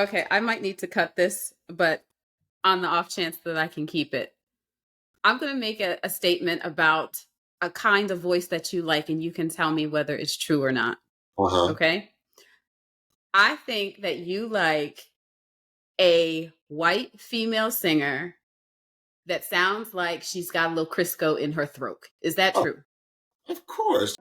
Okay, I might need to cut this, but on the off chance that I can keep it, I'm going to make a statement about a kind of voice that you like, and you can tell me whether it's true or not. Uh-huh. Okay? I think that you like a white female singer that sounds like she's got a little Crisco in her throat. Is that Oh, true? of course.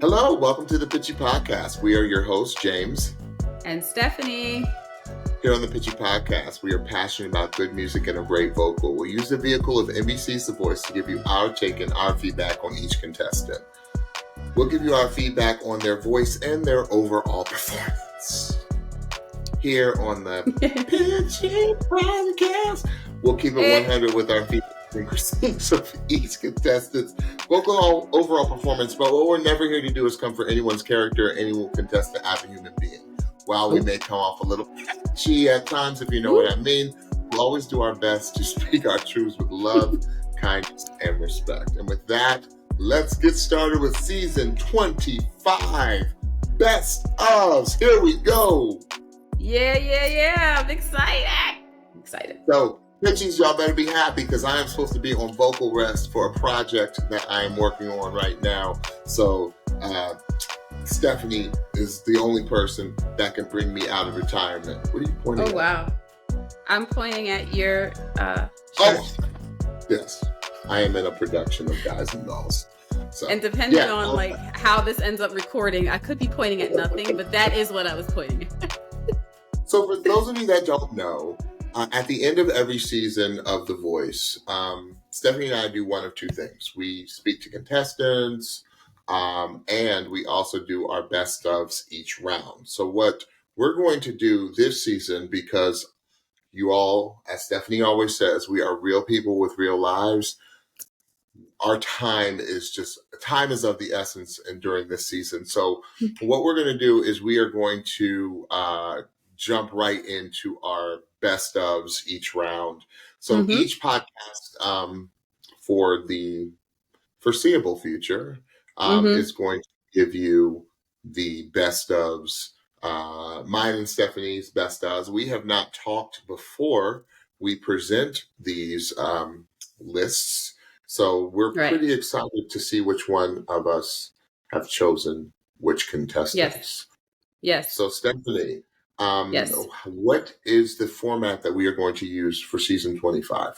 Hello, welcome to the Pitchy Podcast. We are your hosts, James. And Stephanie. Here on the Pitchy Podcast, we are passionate about good music and a great vocal. We use the vehicle of NBC's The Voice to give you our take and our feedback on each contestant. We'll give you our feedback on their voice and their overall performance. Here on the Pitchy Podcast, we'll keep it 100 with our feedback of each contestant's vocal overall performance. But what we're never here to do is come for anyone's character or any contestant as a human being. While we may come off a little patchy at times, if you know what I mean, we'll always do our best to speak our truths with love, kindness, and respect. And with that, let's get started with season 25, Best ofs. Here we go. Yeah. I'm excited. So, pitchies, y'all better be happy because I am supposed to be on vocal rest for a project that I am working on right now. So, Stephanie is the only person that can bring me out of retirement. What are you pointing at? Oh, wow. I'm pointing at your shirt. Oh, yes. I am in a production of Guys and Dolls. So, and depending on like how this ends up recording, I could be pointing at nothing, but that is what I was pointing at. So for those of you that don't know, at the end of every season of The Voice, Stephanie and I do one of two things. We speak to contestants, and we also do our best ofs each round. So what we're going to do this season, because you all, as Stephanie always says, we are real people with real lives. Our time is of the essence and during this season. So what we're going to do is we are going to jump right into our best ofs each round. So each podcast for the foreseeable future is going to give you the best ofs, mine and Stephanie's best ofs. We have not talked before we present these lists, so we're pretty excited to see which one of us have chosen which contestants. Yes. So Stephanie, what is the format that we are going to use for season 25?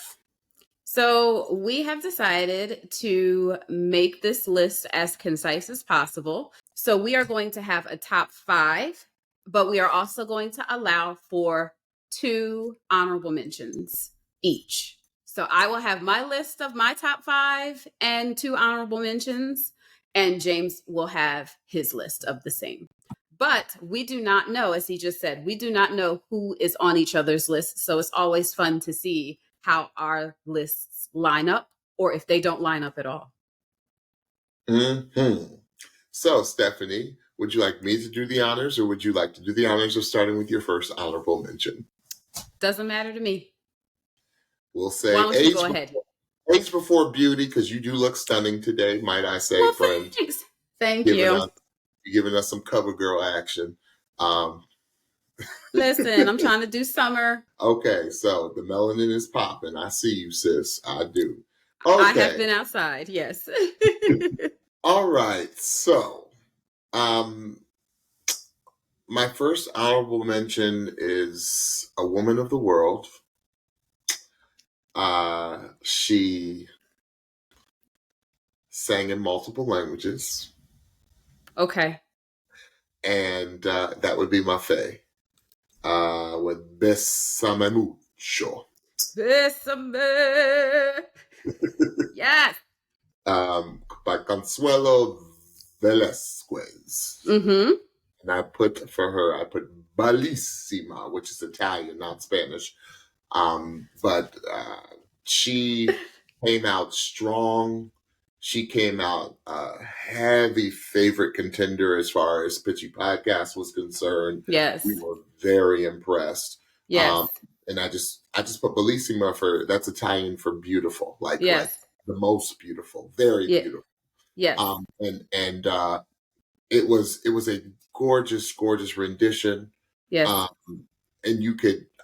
So we have decided to make this list as concise as possible. So we are going to have a top 5, but we are also going to allow for 2 honorable mentions each. So I will have my list of my top 5 and 2 honorable mentions, and James will have his list of the same. But we do not know, as he just said, we do not know who is on each other's list. So it's always fun to see how our lists line up, or if they don't line up at all. So, Stephanie, would you like me to do the honors, or would you like to do the honors of starting with your first honorable mention? Doesn't matter to me. We'll say why don't you go ahead? Age before beauty, because you do look stunning today, might I say, well, friend. Thanks. Thank you. You're giving us some cover girl action. Listen, I'm trying to do summer. Okay, so the melanin is popping. I see you, sis. I do. Okay. I have been outside, yes. All right, so my first honorable mention is a woman of the world. She sang in multiple languages. Okay. And that would be my fae. With Bésame Mucho. Bésame. Yes. By Consuelo Velasquez. And I put Bellissima, which is Italian, not Spanish. But she came out strong. She came out a heavy favorite contender as far as Pitchy Podcast was concerned. Yes. We were very impressed. Yes. and I just put bellissima for that's Italian for beautiful, like Yes. the most beautiful, very Yeah. beautiful. Yes. And it was a gorgeous rendition. Yes. Um, and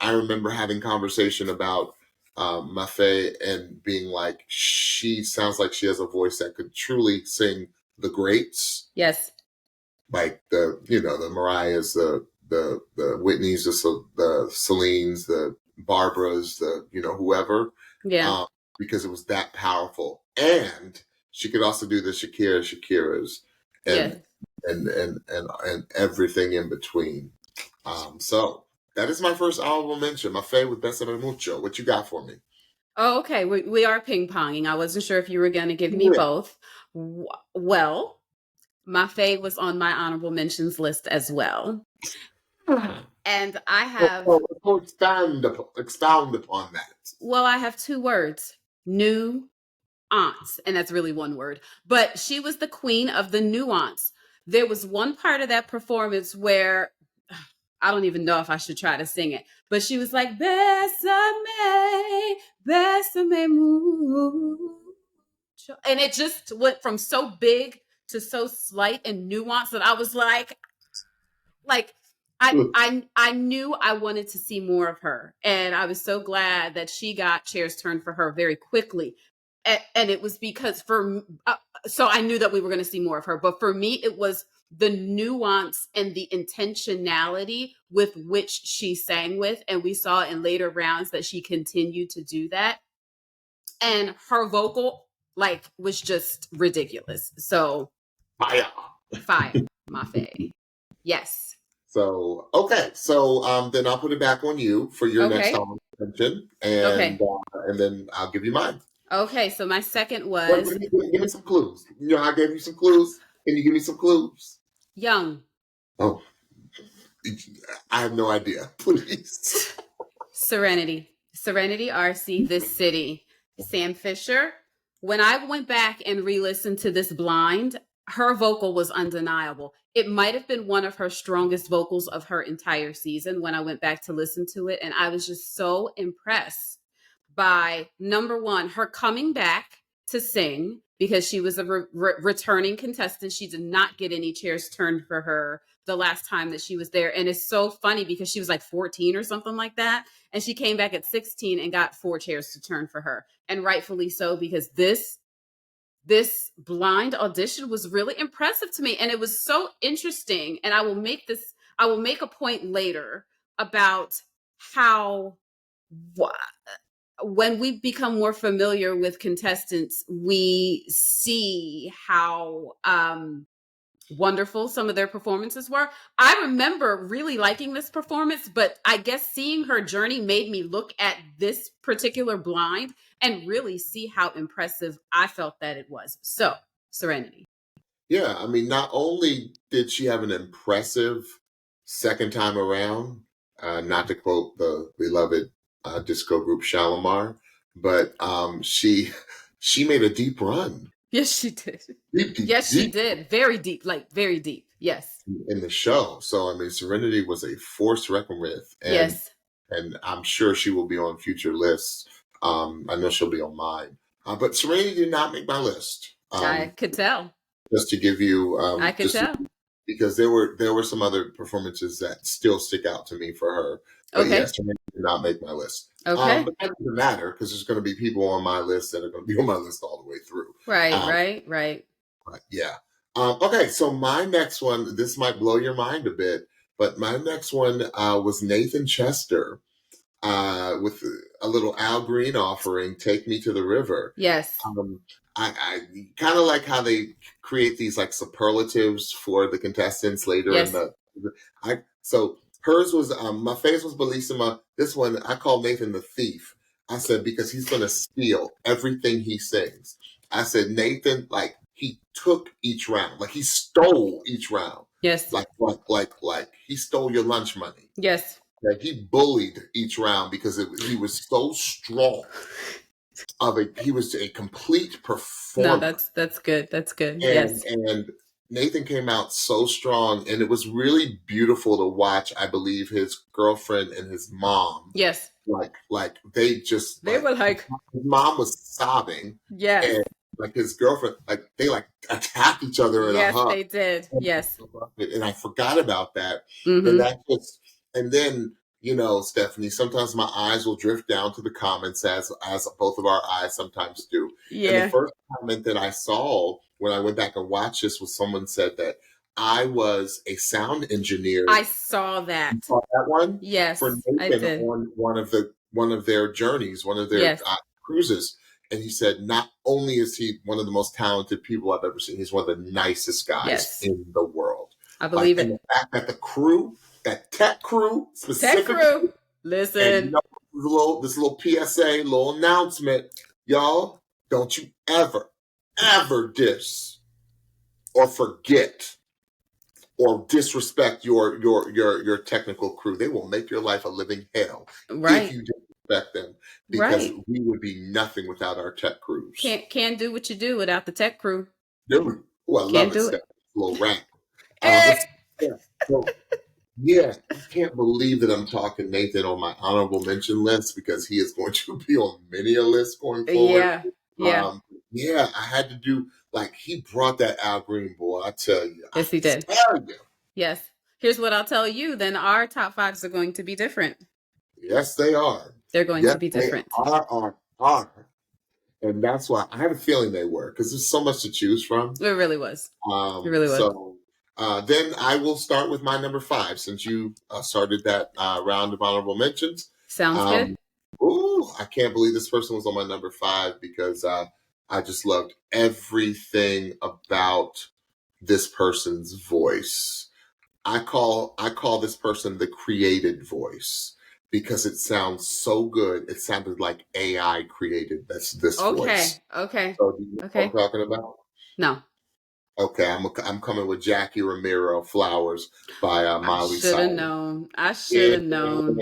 I remember having conversation about Mafe and being like, she sounds like she has a voice that could truly sing the greats, Yes. like the Mariahs, the Whitneys, the Celines, the Barbaras, whoever, Yeah. um, because it was that powerful. And she could also do the Shakiras, Yes. and and everything in between. So that is my first honorable mention. My favorite Besame Mucho. What you got for me? Oh, okay. We are ping ponging. I wasn't sure if you were going to give me Yeah. both. Well, my fave was on my honorable mentions list as well. And I have, Expound upon that. well, I have two words: new aunts. And that's really one word. But she was the queen of the nuance. There was one part of that performance where I don't even know if I should try to sing it, but she was like, Besame, besame mucho. And it just went from so big to so slight and nuanced that I was like I knew I wanted to see more of her, and I was so glad that she got chairs turned for her very quickly. And it was because so I knew that we were going to see more of her, but for me it was the nuance and the intentionality with which she sang with, and we saw in later rounds that she continued to do that, and her vocal was just ridiculous. So Fire. fire, my fae. Yes. So okay, so then I'll put it back on you for your next Okay. honorable mention, Okay. and then I'll give you mine. Okay. So my second Wait, was give me some clues. I gave you some clues. Can you give me some clues? Young. Oh, I have no idea. Please. Serenity. Serenity RC, This City. Sam Fisher. When I went back and re-listened to this blind, her vocal was undeniable. It might have been one of her strongest vocals of her entire season when I went back to listen to it. And I was just so impressed by, number one, her coming back to sing, because she was a returning contestant. She did not get any chairs turned for her the last time that she was there. And it's so funny because she was like 14 or something like that. And she came back at 16 and got 4 chairs to turn for her. And rightfully so, because this blind audition was really impressive to me. And it was so interesting. And I will make a point later about how when we become more familiar with contestants, we see how wonderful some of their performances were. I remember really liking this performance, but I guess seeing her journey made me look at this particular blind and really see how impressive I felt that it was. So, Serenity. Yeah, I mean, not only did she have an impressive second time around, not to quote the beloved disco group Shalimar, but she made a deep run, Yes, she did. Yes, she deep did. Very deep, like very deep. Yes. in the show. So I mean, Serenity was a force to reckon with, Yes. and I'm sure she will be on future lists. I know she'll be on mine, but Serenity did not make my list. I could tell. Just to give you, I could just tell. because there were some other performances that still stick out to me for her. But Okay. yes, Serenity did not make my list. Okay. But that doesn't matter because there's going to be people on my list that are going to be on my list all the way through. Right. But yeah. Okay, so my next one, this might blow your mind a bit, but my next one was Nathan Chester with a little Al Green offering, "Take Me to the River." Yes. I kind of like how they create these like superlatives for the contestants later in Yes. the. So hers was my face was Bellissima. This one I called Nathan the thief. I said because he's gonna steal everything he sings. I said Nathan, like he took each round, like he stole each round, Yes. like he stole your lunch money. Yes. Like he bullied each round because he was so strong. He was a complete No, performer. that's good. That's good. And Yes. Nathan came out so strong, and it was really beautiful to watch. I believe his girlfriend and his mom Yes. like they just They were like, his mom was sobbing, yes, and like his girlfriend, like they like attacked each other in a yes, hug. they did. Yes. And I forgot about that. And Mm-hmm. that just, and then, Stephanie, sometimes my eyes will drift down to the comments as both of our eyes sometimes do. And the Yeah. first comment that I saw when I went back and watched this was someone said that I was a sound engineer. I saw You that. saw that one for Yes, I Nathan did. on one of their journeys, one of their Yes. cruises. And he said, not only is he one of the most talented people I've ever seen, he's one of the nicest guys Yes. in the world. I Like, believe and it. the fact that the crew, that tech crew Tech specifically, crew. and Listen. this little PSA, little announcement, y'all, don't you ever diss or forget or disrespect your technical crew. They will make your life a living hell if Right. you disrespect them, because Right. we would be nothing without our tech crews. Can't do what you do without the tech crew. Dude, oh, I love Can't it, do it. Steph. Little rant. Eh. Yeah. So, yeah, I can't believe that I'm talking Nathan on my honorable mention list, because he is going to be on many a list going forward. Yeah. Yeah. Yeah, I had to do, like, he brought that Al Green, boy. I tell you, Yes, he did. you. Yes. Here's what I'll tell you. Then our top fives are going to be different. Yes, they are. They're going Yes, to be they different. are. And that's why I have a feeling they were, because there's so much to choose from. It really was. It really was. So then I will start with my number 5, since you started that round of honorable mentions. Sounds good. Ooh, I can't believe this person was on my number 5, because I just loved everything about this person's voice. I call this person the created voice, because it sounds so good. It sounded like AI created this voice. Okay. So do you know what I'm Okay. talking about? No. Okay, I'm coming with Jackie Romero, Flowers by I Miley should have Cyrus. known. I should Yeah, have known.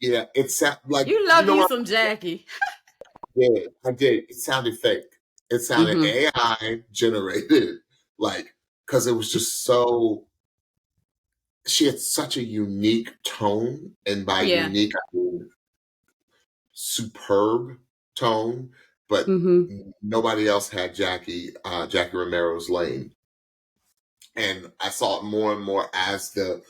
yeah. It sound like, You you love know you what some Jackie. I did. I did. It sounded fake. It sounded Mm-hmm. AI generated, like, because it was just so. She had such a unique tone, and by Yeah. unique I mean superb tone. But Mm-hmm. nobody else had Jackie Romero's lane, and I saw it more and more as the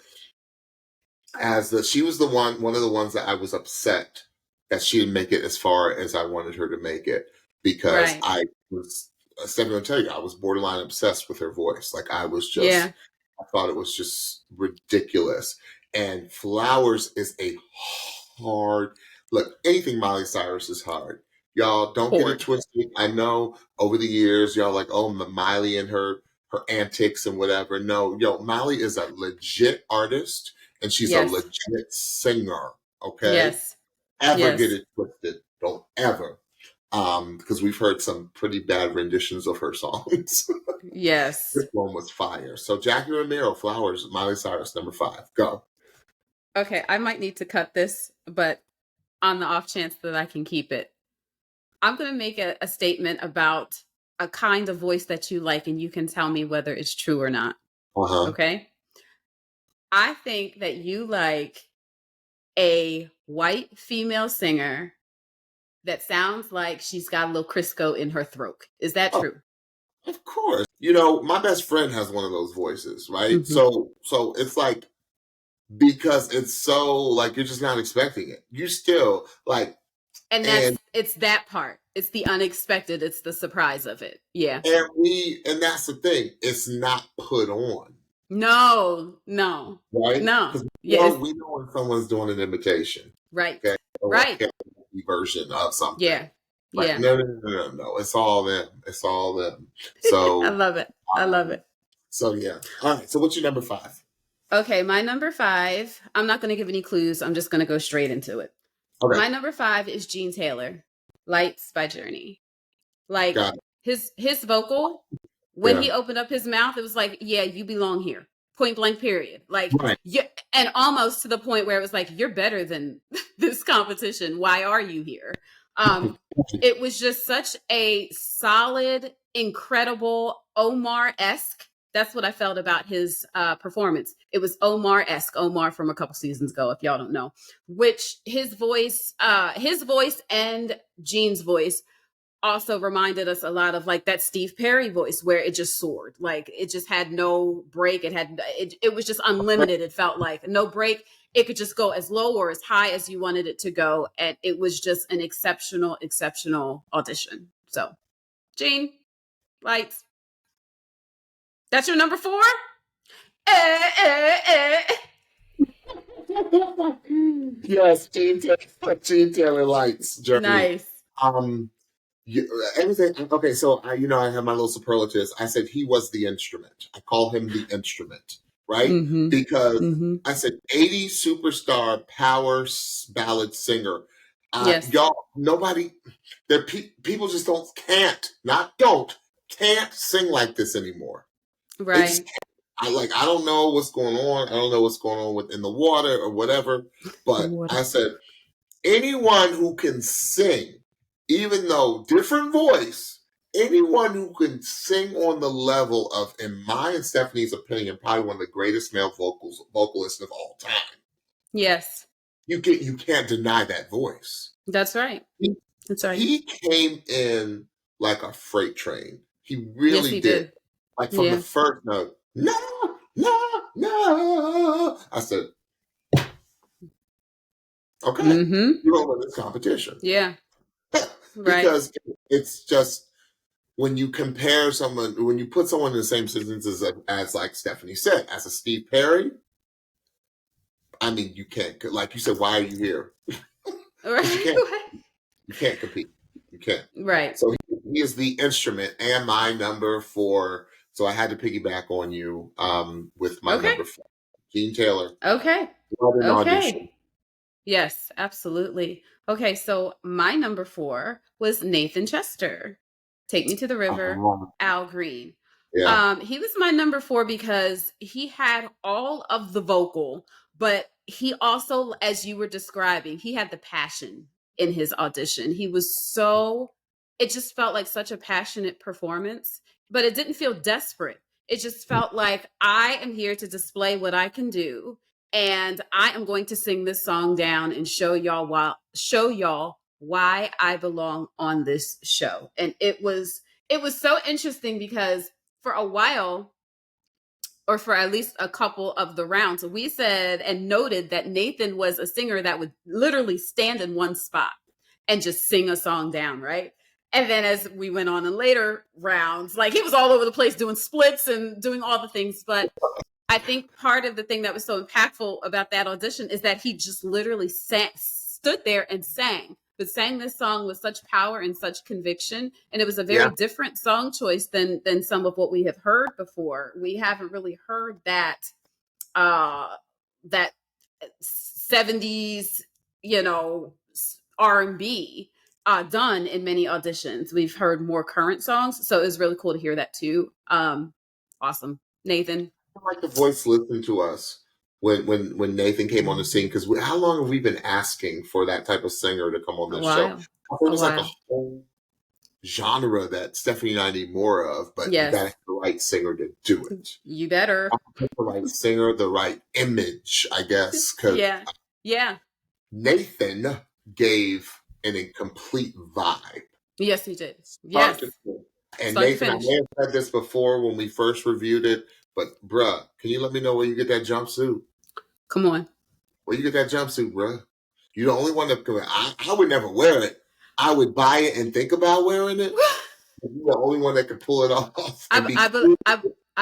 she was one of the ones that I was upset that she didn't make it as far as I wanted her to make it, because Right. I was Stephanie will tell you, I was borderline obsessed with her voice. Like, I was Yeah. just, I thought it was just ridiculous. And Flowers is a hard look. Anything Miley Cyrus is hard. Y'all don't get it Horde. twisted. I know over the years y'all like, oh, Miley and her antics and whatever. No, Miley is a legit artist, and she's a Yes. legit singer. Okay, Yes. ever get Yes. it twisted? Don't ever, because we've heard some pretty bad renditions of her songs. Yes. This one was fire. So Jackie Romero, Flowers, Miley Cyrus, number 5. Go. Okay. I might need to cut this, but on the off chance that I can keep it, I'm going to make a statement about a kind of voice that you like, and you can tell me whether it's true or not. Uh huh. Okay. I think that you like a white female singer that sounds like she's got a little Crisco in her throat. Is that Oh, true? of course. My best friend has one of those voices, right? Mm-hmm. So it's like, because it's so, like, you're just not expecting it. You still like, And and it's that part. It's the unexpected. It's the surprise of it. Yeah. and that's the thing. It's not put on, No, no, right? no. Because Yeah, it's we know when someone's doing an imitation, right. okay, or a Right. karaoke version of something. Yeah. Like, Yeah. no. It's all them. It's all them. I So, love it. I love um, it. so yeah. All right. So what's your number 5? Okay, my number 5, I'm not going to give any clues. I'm just going to go straight into it. Okay. My number 5 is Gene Taylor, Lights by Journey. Like Got it. his vocal, when Yeah. he opened up his mouth, it was like, yeah, you belong here. Point blank period. Like, Right. yeah, and almost to the point where it was like, you're better than this competition. Why are you here? It was just such a solid, incredible Omar-esque. that's what I felt about his performance. It was Omar-esque, Omar from a couple seasons ago, if y'all don't know. Which his voice and Gene's voice also reminded us a lot of like that Steve Perry voice, where it just soared. Like it just had no break. It was just unlimited. It felt like no break. It could just go as low or as high as you wanted it to go, and it was just an exceptional audition. So, Gene, lights. That's your number 4. Eh, eh, eh. Yes, Gene Taylor Lights Journey. Nice. Everything. Okay, so I have my little superlatives. I said he was the instrument. I call him the instrument, right? Mm-hmm. Because Mm-hmm. I said 80s superstar power ballad singer. Yes. Y'all, nobody, people just can't sing like this anymore. They just Right. can't. I don't know what's going on. I don't know what's going on within the water or whatever. But Water. I said, anyone who can sing, even though different voice, anyone who can sing on the level of, in my and Stephanie's opinion, probably one of the greatest male vocalists of all time. Yes. You can't deny that voice. That's right. That's right. He came in like a freight train. He Yes, really he did. did. Like from the Yeah. first note, no. I said, okay, Mm-hmm. you're gonna win this competition. Yeah. Right. Because it's just when you compare someone, when you put someone in the same sentence as like Stephanie said, as a Steve Perry, I mean, you can't, like you said, why are you here? Right. You can't compete. You can't. Right. So he is the instrument and my number 4. So I had to piggyback on you with my Okay. number 4. Gene Taylor. Okay. What an audition. Okay. Yes, absolutely. Okay, so my number 4 was Nathan Chester. Take Me to the River, Al Green. Yeah. He was my number 4 because he had all of the vocal, but he also, as you were describing, he had the passion in his audition. It just felt like such a passionate performance, but it didn't feel desperate. It just felt like I am here to display what I can do, and I am going to sing this song down and show y'all why I belong on this show. And it was so interesting because for a while, or for at least a couple of the rounds, we said and noted that Nathan was a singer that would literally stand in one spot and just sing a song down, right? And then as we went on in later rounds, like he was all over the place doing splits and doing all the things. But I think part of the thing that was so impactful about that audition is that he just literally stood there and sang, but sang this song with such power and such conviction. And it was a very different song choice than some of what we have heard before. We haven't really heard that 70s, R&B done in many auditions. We've heard more current songs, so it was really cool to hear that too. Awesome, Nathan. Like the voice listened to us when Nathan came on the scene, because how long have we been asking for that type of singer to come on this show? I think it's like a whole genre that Stephanie and I need more of, but you gotta have the right singer to do it. You better. The right singer, the right image, I guess. Because Nathan gave an incomplete vibe. Yes, he did. Yes. And Nathan, I may have said this before when we first reviewed it, but bruh, can you let me know where you get that jumpsuit? Come on. Where you get that jumpsuit, bruh? You're the only one that can. I would never wear it. I would buy it and think about wearing it. You're the only one that can pull it off. I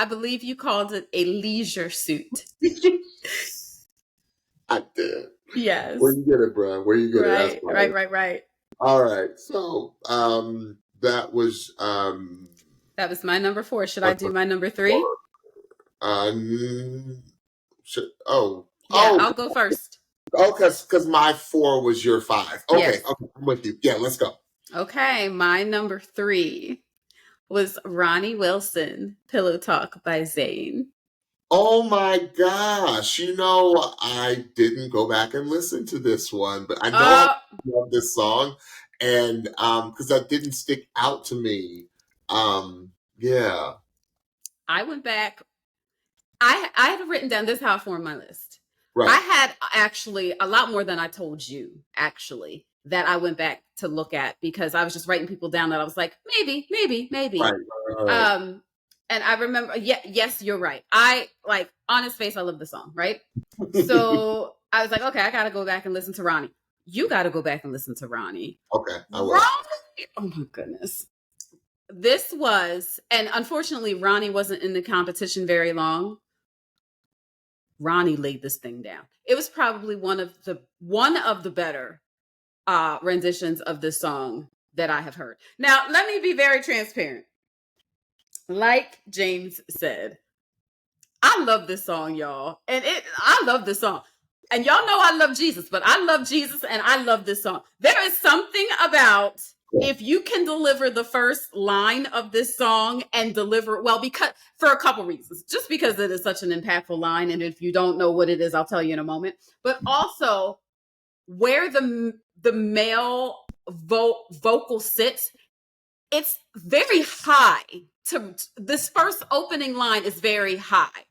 believe you called it a leisure suit. I did. Yes. Where you get it, bro? Where you get it? Right. All right. So that was my number 4. Should I do my number 3? I'll go first. Oh, because my 4 was your 5. Okay, okay, I'm with you. Yeah, let's go. Okay, my number 3 was Ronnie Wilson, Pillow Talk by Zayn. Oh my gosh. I didn't go back and listen to this one, but I know I love this song, and because that didn't stick out to me. Yeah. I went back. I had written down this is how I formed my list. I Right. had actually a lot more than I told you, actually, that I went back to look at because I was just writing people down that I was like, maybe, maybe, Right. maybe. Right. And I remember, yeah, yes, you're right. I like Honest Face, I love the song, right? So I was like, okay, I gotta go back and listen to Ronnie. You gotta go back and listen to Ronnie. Okay, I will. Ronnie, oh my goodness. This was, and unfortunately, Ronnie wasn't in the competition very long. Ronnie laid this thing down. It was probably one of the better renditions of this song that I have heard. Now, let me be very transparent. Like James said, I love this song, y'all. I love this song. And y'all know I love Jesus, but I love Jesus and I love this song. There is something about if you can deliver the first line of this song and deliver well, because for a couple reasons, just because it is such an impactful line, and if you don't know what it is, I'll tell you in a moment. But also where the male vocal sits, it's very high. To this first opening line is very high.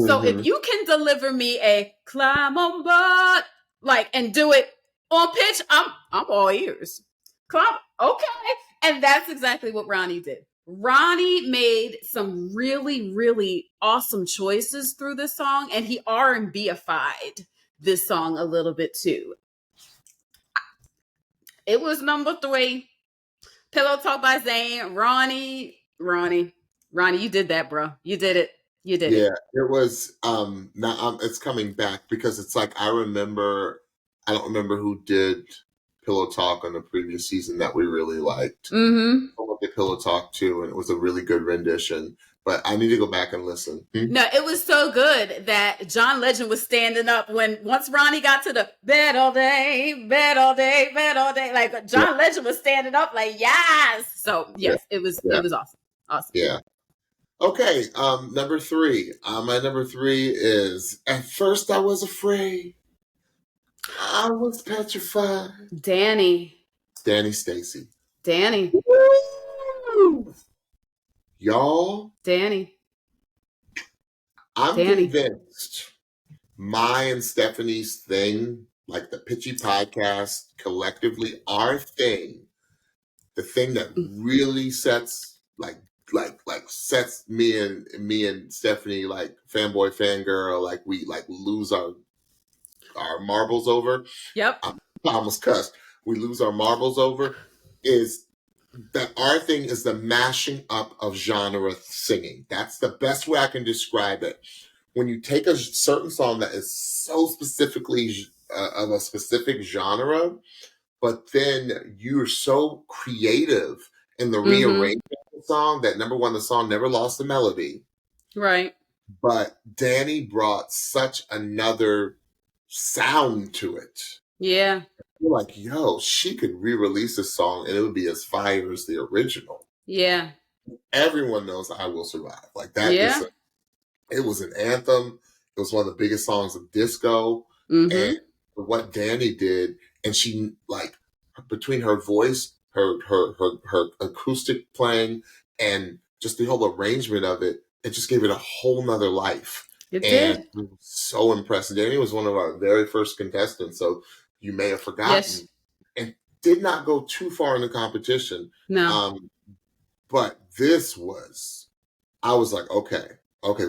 So if you can deliver me a climb on board, like, and do it on pitch, I'm all ears. Climb, okay. And that's exactly what Ronnie did. Ronnie made some really, really awesome choices through this song, and he R&B-ified this song a little bit too. It was number 3. Pillow Talk by Zayn. Ronnie, you did that, bro. You did it. You did Yeah, it. it was now it's coming back because it's like I don't remember who did Pillow Talk on the previous season that we really liked. Mm-hmm. Someone did Pillow Talk too, and it was a really good rendition. But I need to go back and listen. No, it was so good that John Legend was standing up once Ronnie got to the bed all day, bed all day, bed all day. Like John Legend was standing up, like yes. So yes, it was awesome, awesome. Yeah. Okay, number 3. My number 3 is At First I Was Afraid. I was petrified. Danny Stacy. Danny Woo! Y'all, Danny I'm Danny. convinced my and Stephanie's thing, like the Pitchy podcast, collectively, our thing, the thing that really sets sets me and Stephanie like fanboy fangirl, like we like lose our marbles over. Yep. I almost cussed. We lose our marbles over is that our thing is the mashing up of genre singing. That's the best way I can describe it. When you take a certain song that is so specifically of a specific genre, but then you're so creative in the rearrangement of the song that number one, the song never lost the melody. Right. But Danny brought such another sound to it. Yeah. You're like, yo, she could re-release this song and it would be as fire as the original. Yeah. Everyone knows I Will Survive. Like that Yeah. it was an anthem. It was one of the biggest songs of disco. And what Danny did, and she like between her voice, her acoustic playing, and just the whole arrangement of it, it just gave it a whole nother life. It did. So impressive. Danny was one of our very first contestants, so you may have forgotten. Yes. And did not go too far in the competition. No. But this was, I was like, okay,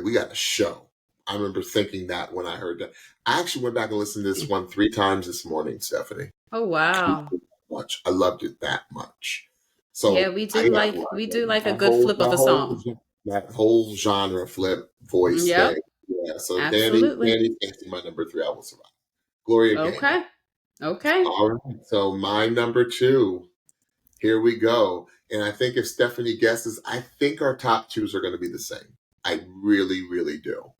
we got a show. I remember thinking that when I heard that. I actually went back and listened to this one 3 times this morning, Stephanie. Oh wow. I loved it that much. So yeah, we do like a good flip of a song. That whole genre flip voice thing. Yeah. So Absolutely. Danny Stacy, my number 3, I Will Survive. Gloria Gaynor. Okay. All right. So my number 2. Here we go. And I think if Stephanie guesses, I think our top 2s are going to be the same. I really, really do.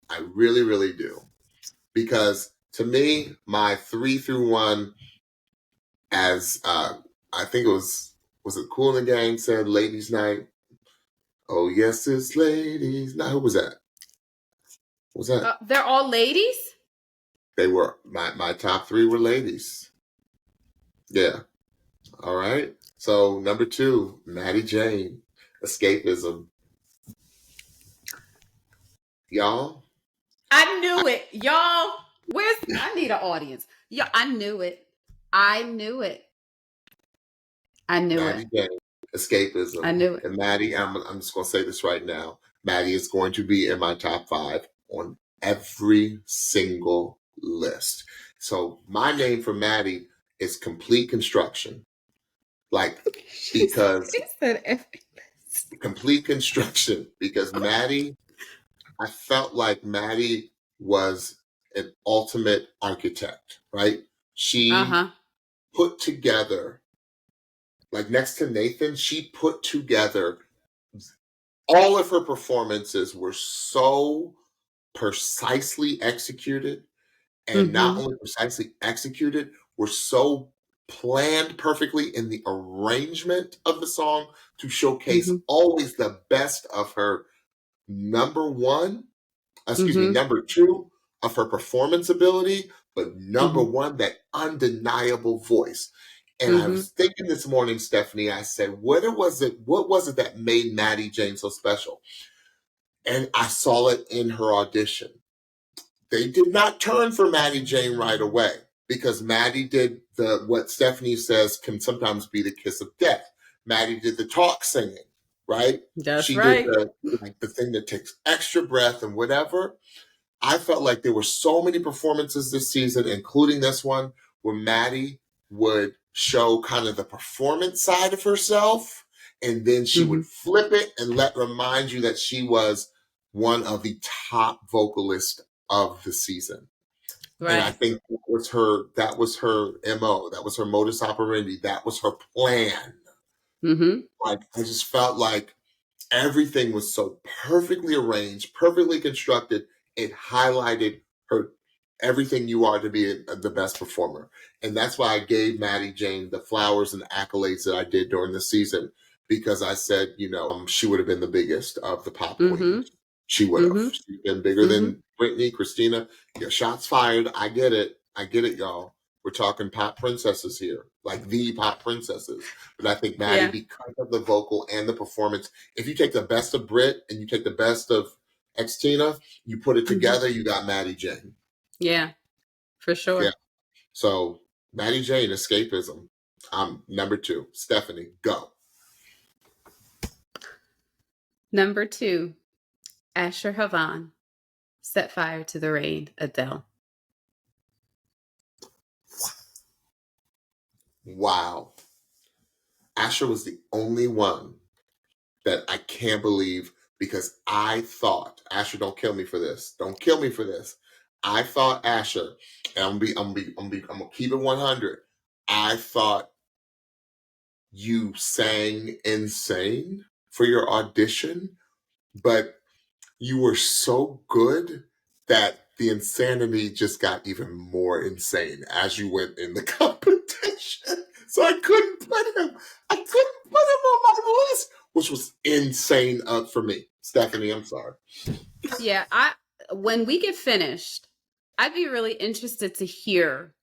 I really, really do. Because to me, my 3 through 1, as I think it was it Kool and the Gang said, Ladies Night? Oh, yes, it's Ladies Night. Who was that? What was that? They're all ladies? They were. My top 3 were ladies. Yeah. All right. So number 2, Maddie Jane, Escapism. Y'all, I knew it. Y'all, I need an audience. Yeah, I knew it. I knew it. I knew it. Maddie Jane, I escapism. knew it. And Maddie, I'm just going to say this right now. Maddie is going to be in my top 5 on every single list. So my name for Maddie is complete construction. Like, She because said every. complete construction, because Maddie, I felt like Maddie was an ultimate architect, right? Uh She huh. put together, like next to Nathan, she put together all of her performances were so precisely executed, and not Mm-hmm. only precisely executed, were so planned perfectly in the arrangement of the song to showcase Mm-hmm. always the best of her number one, Mm-hmm. number two of her performance ability, but number Mm-hmm. one, that undeniable voice. And I Mm-hmm. was thinking this morning, Stephanie, I said, what was it that made Maddie Jane so special? And I saw it in her audition. They did not turn for Maddie Jane right away because Maddie did the what Stephanie says can sometimes be the kiss of death. Maddie did the talk singing, right? That's She did right. the thing that takes extra breath and whatever. I felt like there were so many performances this season, including this one, where Maddie would show kind of the performance side of herself, and then she Mm-hmm. would flip it and let remind you that she was one of the top vocalists of the season. And I Right. think that was her MO, that was her modus operandi, that was her plan. Mm-hmm. Like I just felt like everything was so perfectly arranged, perfectly constructed. It highlighted her everything you are to be the best performer. And that's why I gave Maddie Jane the flowers and the accolades that I did during the season, because I said, she would have been the biggest of the pop Mm-hmm. queens. She would have. Mm-hmm. She's been bigger Mm-hmm. than Britney, Christina. Yeah, shots fired. I get it. I get it, y'all. We're talking pop princesses here, like the pop princesses. But I think Maddie, Yeah. because of the vocal and the performance, if you take the best of Brit and you take the best of Xtina, you put it Mm-hmm. together, you got Maddie Jane. Yeah, for Yeah. sure. So Maddie Jane, escapism. Number 2. Stephanie, go. Number 2, Asher Havan, Set Fire to the Rain, Adele. Wow. Asher was the only one that I can't believe, because I thought, Asher, don't kill me for this. Don't kill me for this. I thought Asher, and I'm gonna keep it 100. I thought you sang insane for your audition, but you were so good that the insanity just got even more insane as you went in the competition. So I couldn't put him. I couldn't put him on my list, which was insane for me. Stephanie, I'm sorry. Yeah, when we get finished, I'd be really interested to hear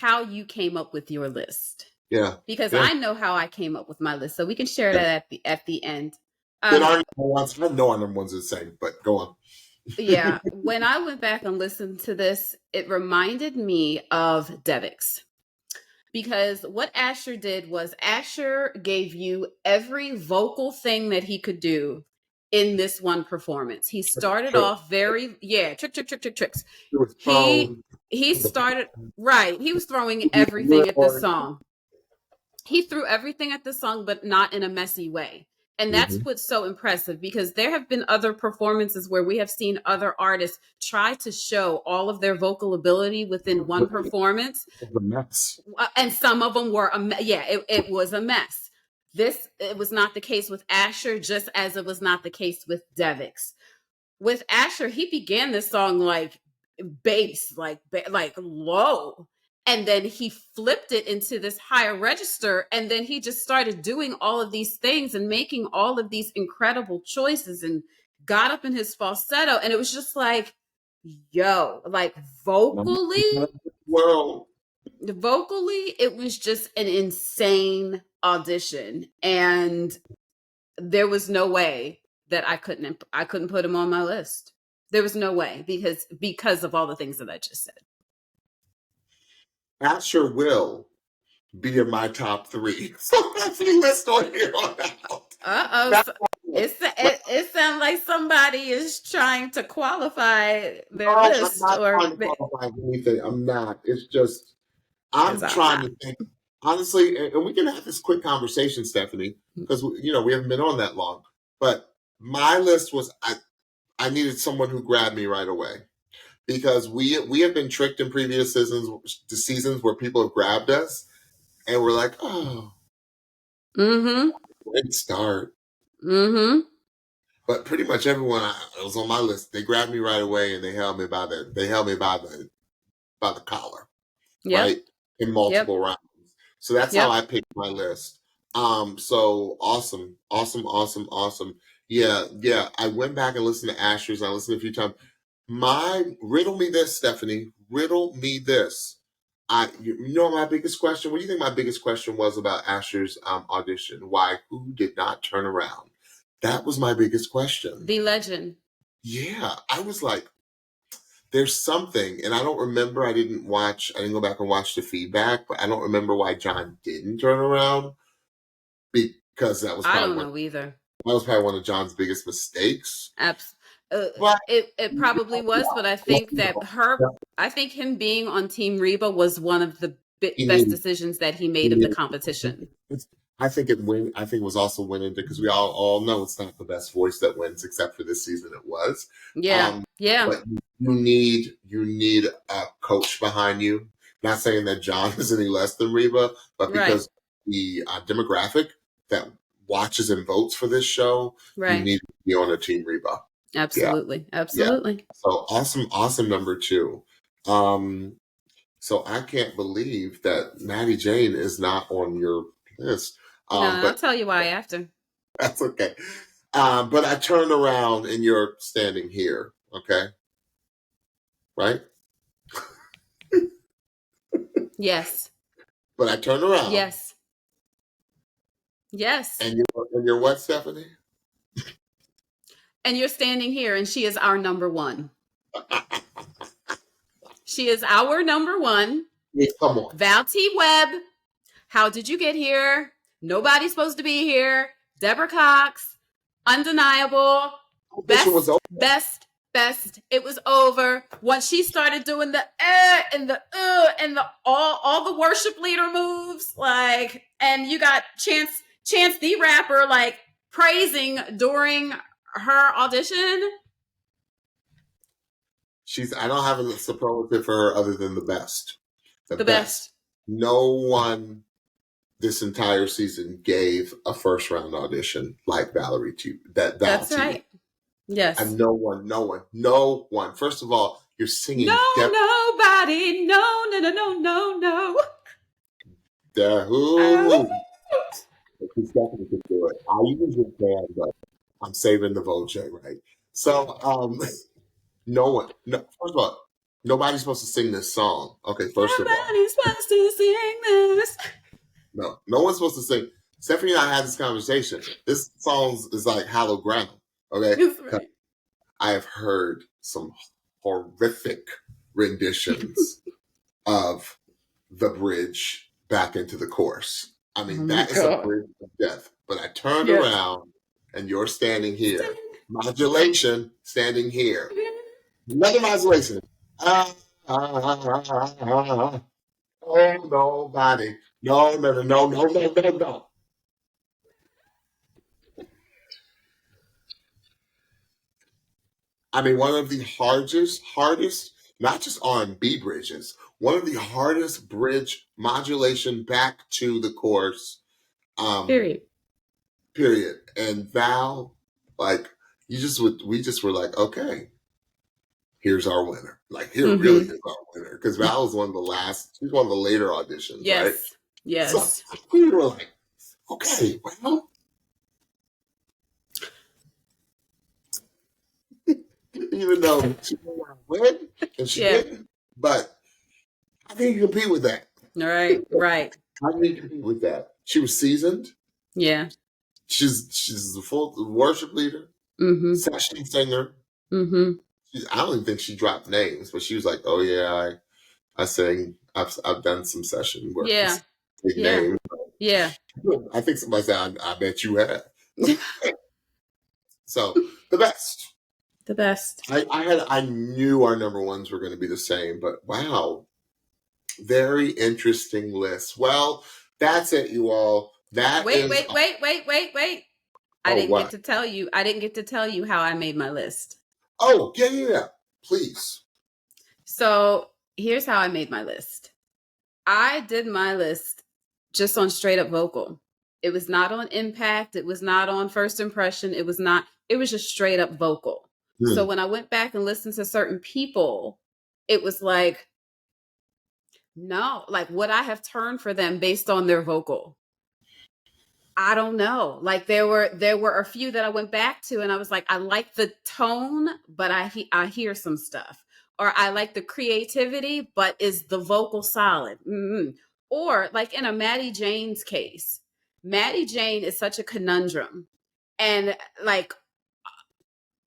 how you came up with your list, Yeah, because yeah. I know how I came up with my list. So we can share Yeah. that at the end. Then Um our number ones, I know our number one's the same, but go on. yeah, when I went back and listened to this, it reminded me of Devix. Because what Asher did was Asher gave you every vocal thing that he could do in this one performance. He started Sure. off very, yeah, tricks. It was He he started right. He was throwing everything at this song. He threw everything at the song, but not in a messy way. And that's Mhm. what's so impressive, because there have been other performances where we have seen other artists try to show all of their vocal ability within one performance, The mess. and some of them were it was a mess. This It was not the case with Asher, just as it was not the case with Devix. With Asher, he began this song like bass, like low, and then he flipped it into this higher register, and then he just started doing all of these things and making all of these incredible choices, and got up in his falsetto, and it was just like, yo, like World. vocally it was just an insane audition, and there was no way that I couldn't put him on my list. There was no way because of all the things that I just said. Asher will be in my top 3. So that's the list on here on out. So it sounds like somebody is trying to qualify their No, I'm list, not or trying to qualify anything. I'm not. It's just I'm I'm trying not. to think honestly, and we can have this quick conversation, Stephanie, because we haven't been on that long. But my list was I needed someone who grabbed me right away because we have been tricked in previous seasons where people have grabbed us and we're like, oh, Mm-hmm. great start. Mm-hmm. But pretty much everyone that was on my list, they grabbed me right away and they held me by the collar, Yep. right? In Yep. multiple rounds. So that's how Yep. I picked my list. So awesome, awesome, awesome, awesome. Yeah, yeah. I went back and listened to Asher's. I listened a few times. Riddle me this, Stephanie. Riddle me this. You know my biggest question. What do you think my biggest question was about Asher's audition? Why? Who did not turn around? That was my biggest question. The legend. Yeah, I was like, there's something, and I don't remember. I didn't go back and watch the feedback, but I don't remember why John didn't turn around because I don't know either. that was probably one of John's biggest mistakes. Abs- But it probably was, but I think I think him being on Team Reba was one of the he best needed, decisions that he he made of the needed competition. I think it was also winning because we all know it's not the best voice that wins, except for this season it was. Yeah. Um, Yeah. but you need a coach behind you. Not saying that John is any less than Reba, but Right. because the demographic that watches and votes for this show, you Right. need to be on a Team Reba. Absolutely. Yeah, yeah. Absolutely. So awesome number 2. So I can't believe that Maddie Jane is not on your list. No, I'll But tell you why after. that's okay. But I turned around and you're standing here, okay? Right? Yes. But I turned around. Yes. Yes. And you're what, Stephanie? And you're standing here, and she is our number 1. She is our number 1. Yeah, come on. Val T. Webb. How did you get here? Nobody's supposed to be here. Deborah Cox. Undeniable. Best. It was over. Once she started doing the and the all the worship leader moves, like, and you got Chance the Rapper like praising during her audition. I don't have a superlative for her other than the best. The best. No one this entire season gave a first round audition like Valerie to that. That's right. Yes. And no one. First of all, you're singing. Nobody. No. Who? She's definitely can do it. I usually can, but I'm saving the Voce, right? So, no one. No, first of all, nobody's supposed to sing this song. Okay, first of all, nobody's supposed to sing this. No one's supposed to sing. Stephanie and I had this conversation. This song is like hallowed ground. Okay, Right. I have heard some horrific renditions of the bridge back into the chorus. I mean, that is a bridge of death. But I turned around and you're standing here. Modulation, standing here. Another modulation. Oh, nobody. No. I mean, one of the hardest, not just R&B bridges, one of the hardest bridge modulation back to the chorus. Period. And Val, like, we just were like, okay, here's our winner. Like, here really is our winner. Because Val was she's one of the later auditions, right? Yes. So we were like, okay, well, even though she didn't want to win, and she didn't, but I think you compete with that. Right. I think you compete with that. She was seasoned. Yeah. She's a full worship leader, session singer. I don't even think she dropped names, but she was like, "Oh yeah, I sing. I've done some session work with Yeah. some big Yeah. names." Yeah. I think somebody said, "I bet you have." So the best. The best. I knew our number ones were going to be the same, but wow, very interesting list. Well, that's it, you all. That Wait, is. wait, wait, wait, wait, wait. I Oh, didn't get what? to tell you. I didn't get to tell you how I made my list. Oh, yeah. Please. So here's how I made my list. I did my list just on straight up vocal. It was not on impact. It was not on first impression. It was just straight up vocal. So Hmm. when I went back and listened to certain people, it was like, no, like would I have turned for them based on their vocal? I don't know. Like there were a few that I went back to and I was like, I like the tone, but I hear some stuff. Or I like the creativity, but is the vocal solid? Mm-hmm. Or like in a Maddie Jane's case, Maddie Jane is such a conundrum. And like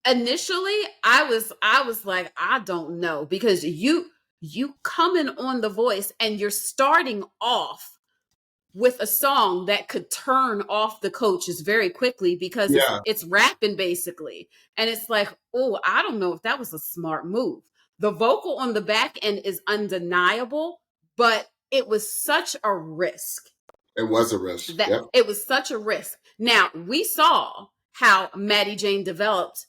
initially I was like, I don't know, because you coming on The Voice and you're starting off with a song that could turn off the coaches very quickly because Yeah, it's rapping basically. And it's like, oh, I don't know if that was a smart move. The vocal on the back end is undeniable, but it was such a risk. it was a risk. That Yep. it was such a risk. Now, we saw how Maddie Jane developed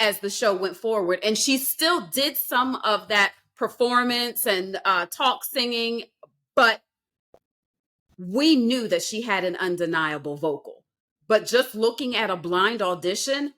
as the show went forward, and she still did some of that performance and talk singing, but we knew that she had an undeniable vocal. But just looking at a blind audition,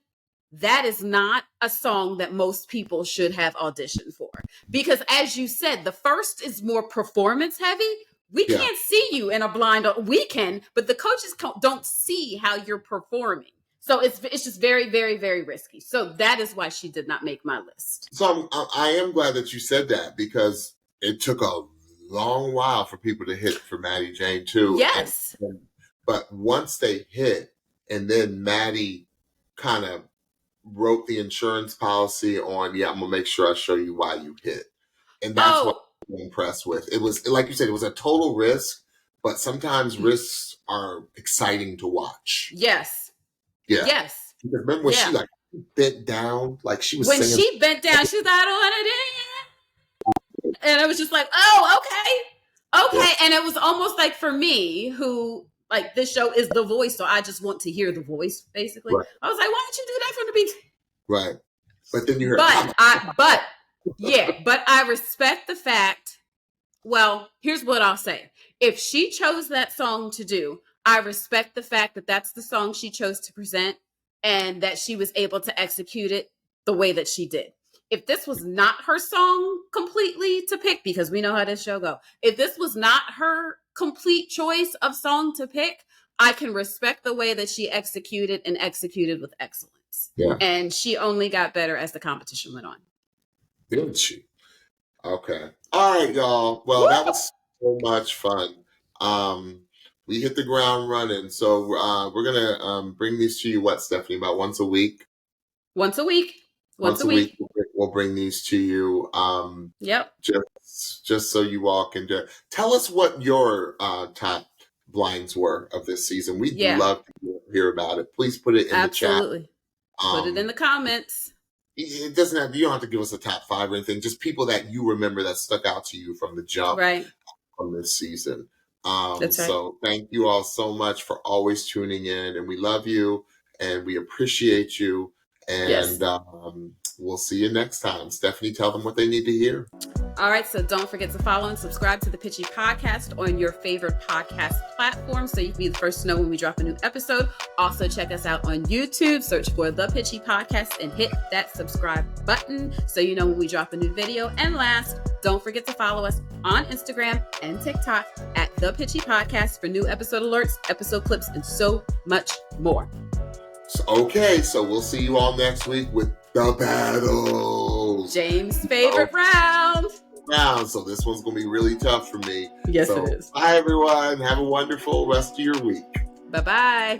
that is not a song that most people should have auditioned for. Because as you said, the first is more performance heavy. We Yeah. can't see you in a blind, we can, but the coaches don't see how you're performing. So it's just very, very, very risky. So that is why she did not make my list. So I am glad that you said that, because it took a long while for people to hit for Maddie Jane too. Yes. But once they hit, and then Maddie kind of wrote the insurance policy on, yeah, I'm gonna make sure I show you why you hit. And that's what I'm impressed with. It was, like you said, it was a total risk, but sometimes risks are exciting to watch. Yes. Yeah. Yes. Because remember when she like bent down, like she was when singing. she bent down, she was like, I don't want it. And it was just like, oh, okay. Yeah. And it was almost like, for me, who like this show is The Voice, so I just want to hear the voice, basically. Right. I was like, why don't you do that from the beginning? Right. But then you heard, but I respect the fact. Well, here's what I'll say. If she chose that song to do, I respect the fact that that's the song she chose to present and that she was able to execute it the way that she did. If this was not her song completely to pick, because we know how this show go, if this was not her complete choice of song to pick, I can respect the way that she executed with excellence. Yeah. And she only got better as the competition went on. Didn't she? Okay. All right, y'all. Well, that was so much fun. We hit the ground running. So we're gonna bring these to you, what, Stephanie, about once a week? Once a week. We'll bring these to you. Yep. Just so you all can tell us what your top blinds were of this season. We'd love to hear about it. Please put it in the chat. Absolutely. Put it in the comments. It doesn't have, you don't have to give us a top 5 or anything. Just people that you remember that stuck out to you from the jump from this season. That's right. So thank you all so much for always tuning in, and we love you and we appreciate you. And we'll see you next time. Stephanie, tell them what they need to hear. All right, so don't forget to follow and subscribe to the Pitchy Podcast on your favorite podcast platform so you can be the first to know when we drop a new episode. Also, check us out on YouTube. Search for The Pitchy Podcast and hit that subscribe button so you know when we drop a new video. And last, don't forget to follow us on Instagram and TikTok at The Pitchy Podcast for new episode alerts, episode clips, and so much more. So we'll see you all next week with the battles. James' favorite round. So this one's going to be really tough for me. Yes, it is. Bye, everyone. Have a wonderful rest of your week. Bye-bye.